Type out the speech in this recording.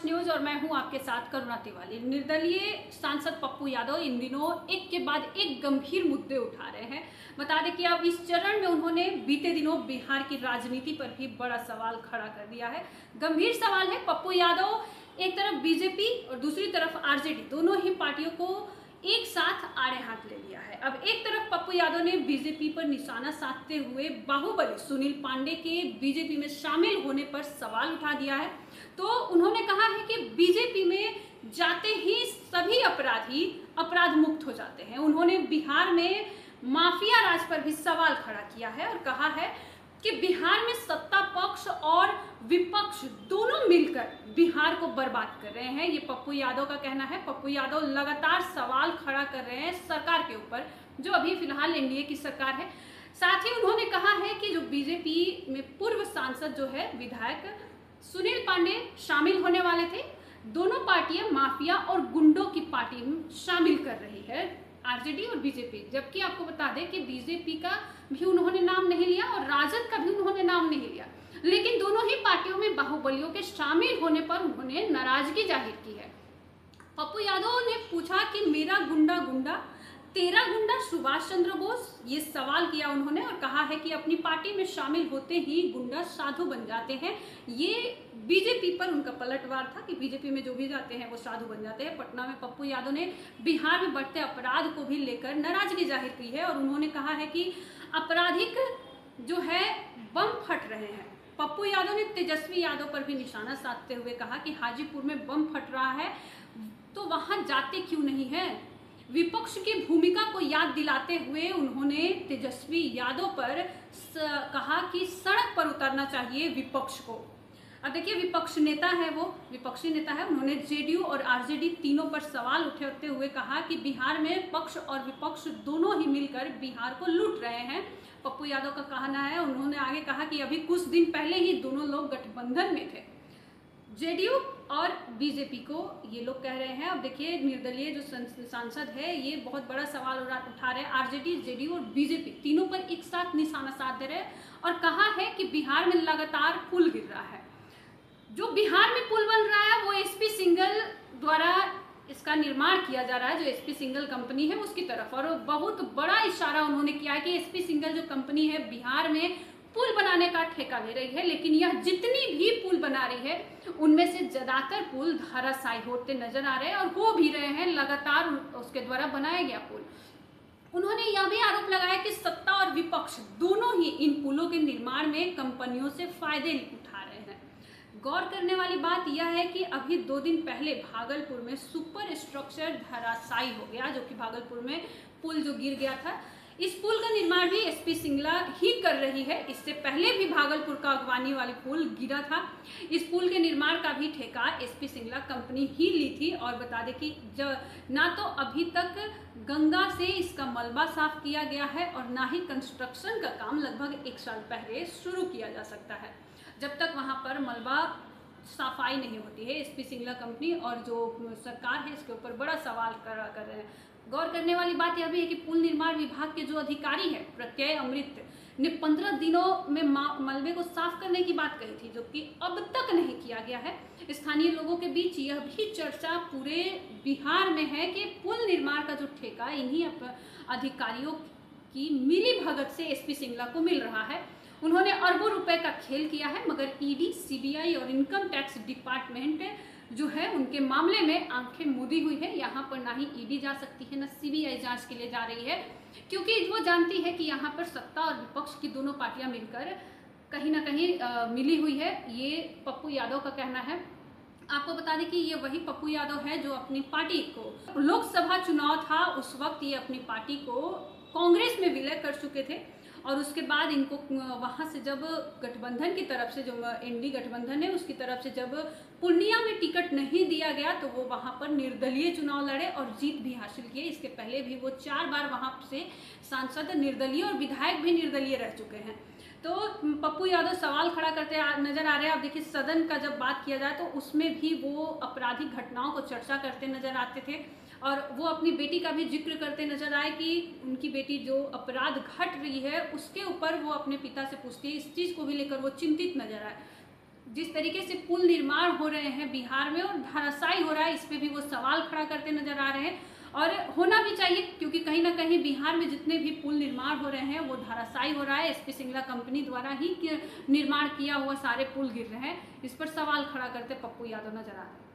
First news और मैं हूं आपके साथ करुणा तिवारी। निर्दलीय सांसद पप्पू यादव इन दिनों एक के बाद एक गंभीर मुद्दे उठा रहे हैं। बता दें कि अब इस चरण में उन्होंने बीते दिनों बिहार की राजनीति पर भी बड़ा सवाल खड़ा कर दिया है। गंभीर सवाल है, पप्पू यादव एक तरफ बीजेपी और दूसरी तरफ आरजेडी दोनों ही पार्टियों को एक साथ आड़े हाथ ले लिया है। अब एक तरफ पप्पू यादव ने बीजेपी पर निशाना साधते हुए बाहुबली सुनील पांडे के बीजेपी में शामिल होने पर सवाल उठा दिया है। तो उन्होंने कहा है कि बीजेपी में जाते ही सभी अपराधी अपराध मुक्त हो जाते हैं। उन्होंने बिहार में माफिया राज पर भी सवाल खड़ा किया है और कहा है कि बिहार में सत्ता पक्ष और विपक्ष दोनों मिलकर बिहार को बर्बाद कर रहे हैं। ये पप्पू यादव का कहना है। पप्पू यादव लगातार सवाल खड़ा कर रहे हैं सरकार के ऊपर, जो अभी फिलहाल एनडीए की सरकार है। साथ ही उन्होंने कहा है कि जो बीजेपी में पूर्व सांसद जो है विधायक सुनील पांडे शामिल होने वाले थे, दोनों पार्टियां माफिया और गुंडों की पार्टी में शामिल कर रही है आरजेडी और बीजेपी। जबकि आपको बता दें कि बीजेपी का भी उन्होंने नाम नहीं लिया और राजद का भी उन्होंने नाम नहीं लिया, लेकिन दोनों ही पार्टियों में बाहुबलियों के शामिल होने पर उन्होंने नाराजगी जाहिर की है। पप्पू यादव ने पूछा कि मेरा गुंडा गुंडा तेरा गुंडा सुभाष चंद्र बोस, ये सवाल किया उन्होंने और कहा है कि अपनी पार्टी में शामिल होते ही गुंडा साधु बन जाते हैं। ये बीजेपी पर उनका पलटवार था कि बीजेपी में जो भी जाते हैं वो साधु बन जाते हैं। पटना में पप्पू यादव ने बिहार में बढ़ते अपराध को भी लेकर नाराजगी जाहिर की है और उन्होंने कहा है कि आपराधिक जो है बम फट रहे हैं। पप्पू यादव ने तेजस्वी यादव पर भी निशाना साधते हुए कहा कि हाजीपुर में बम फट रहा है तो वहां जाते क्यों नहीं है। विपक्ष की भूमिका को याद दिलाते हुए उन्होंने तेजस्वी यादव पर कहा कि सड़क पर उतरना चाहिए विपक्ष को। अब देखिए, विपक्ष नेता है, वो विपक्षी नेता है। उन्होंने जेडीयू और आरजेडी तीनों पर सवाल उठाते हुए कहा कि बिहार में पक्ष और विपक्ष दोनों ही मिलकर बिहार को लूट रहे हैं। पप्पू यादव का कहना है। उन्होंने आगे कहा कि अभी कुछ दिन पहले ही दोनों लोग गठबंधन में थे, जेडीयू और बीजेपी को ये लोग कह रहे हैं। अब देखिए, निर्दलीय जो सांसद है ये बहुत बड़ा सवाल उठा रहे हैं। आरजेडी, जेडीयू और बीजेपी तीनों पर एक साथ निशाना साध दे रहे हैं और कहा है कि बिहार में लगातार पुल गिर रहा है। जो बिहार में पुल बन रहा है वो एसपी सिंगल द्वारा इसका निर्माण किया जा रहा है, जो एसपी सिंगल कंपनी है उसकी तरफ। और बहुत बड़ा इशारा उन्होंने किया है कि एसपी सिंगल जो कंपनी है बिहार में पुल बनाने का ठेका ले रही है, लेकिन यह जितनी भी पुल बना रही है उनमें से ज्यादातर पुल धराशायी होते नजर आ रहे हैं और हो भी रहे हैं लगातार उसके द्वारा बनाया गया पुल। उन्होंने यह भी आरोप लगाया कि सत्ता और विपक्ष दोनों ही इन पुलों के निर्माण में कंपनियों से फायदे उठा रहे हैं। गौर करने वाली बात यह है कि अभी 2 दिन पहले भागलपुर में सुपर स्ट्रक्चर धराशायी हो गया, जो कि भागलपुर में पुल जो गिर गया था। इस पुल का निर्माण भी एसपी सिंगला ही कर रही है। इससे पहले भी भागलपुर का अगवानी वाली पुल गिरा था। इस पुल के निर्माण का भी ठेका एसपी सिंगला कंपनी ही ली थी। और बता दें कि ना तो अभी तक गंगा से इसका मलबा साफ किया गया है और ना ही कंस्ट्रक्शन का काम लगभग 1 साल पहले शुरू किया जा सकता है, जब तक वहां पर मलबा सफाई नहीं होती है। एसपी सिंगला कंपनी और जो सरकार है इसके ऊपर बड़ा सवाल कर रहे हैं। गौर करने वाली बात यह भी है कि पुल निर्माण विभाग के जो अधिकारी है प्रत्यय अमृत ने 15 दिनों में मलबे को साफ करने की बात कही थी, जो कि अब तक नहीं किया गया है। स्थानीय लोगों के बीच यह भी चर्चा पूरे बिहार में है कि पुल निर्माण का जो ठेका इन्हीं अधिकारियों की मिली भगत से एसपी सिंगला को मिल रहा है। उन्होंने अरबों रुपए का खेल किया है, मगर ईडी, सीबीआई और इनकम टैक्स डिपार्टमेंट जो है उनके मामले में आंखें मूंदी हुई है। यहाँ पर ना ही ईडी जा सकती है, ना सीबीआई जांच के लिए जा रही है, क्योंकि वो जानती है कि यहाँ पर सत्ता और विपक्ष की दोनों पार्टियां मिलकर कहीं ना कहीं मिली हुई है। ये पप्पू यादव का कहना है। आपको बता दें कि ये वही पप्पू यादव है जो अपनी पार्टी को, लोकसभा चुनाव था उस वक्त ये अपनी पार्टी को कांग्रेस में विलय कर चुके थे और उसके बाद इनको वहां से जब गठबंधन की तरफ से, जो एनडी गठबंधन है उसकी तरफ से जब पूर्णिया में टिकट नहीं दिया गया तो वो वहां पर निर्दलीय चुनाव लड़े और जीत भी हासिल किए। इसके पहले भी वो 4 बार वहां से सांसद निर्दलीय और विधायक भी निर्दलीय रह चुके हैं। तो पप्पू यादव सवाल खड़ा करते नजर आ रहे हैं। आप देखिए, सदन का जब बात किया जाए तो उसमें भी वो आपराधिक घटनाओं को चर्चा करते नजर आते थे और वो अपनी बेटी का भी जिक्र करते नजर आए कि उनकी बेटी जो अपराध घट रही है उसके ऊपर वो अपने पिता से पूछती है। इस चीज़ को भी लेकर वो चिंतित नजर आए। जिस तरीके से पुल निर्माण हो रहे हैं बिहार में और धराशायी हो रहा है, इस पे भी वो सवाल खड़ा करते नजर आ रहे हैं। और होना भी चाहिए, क्योंकि कहीं ना कहीं बिहार में जितने भी पुल निर्माण हो रहे हैं वो धराशायी हो रहा है। एसपी सिंगला कंपनी द्वारा ही निर्माण किया हुआ सारे पुल गिर रहे हैं। इस पर सवाल खड़ा करते पप्पू यादव नजर आ रहे हैं।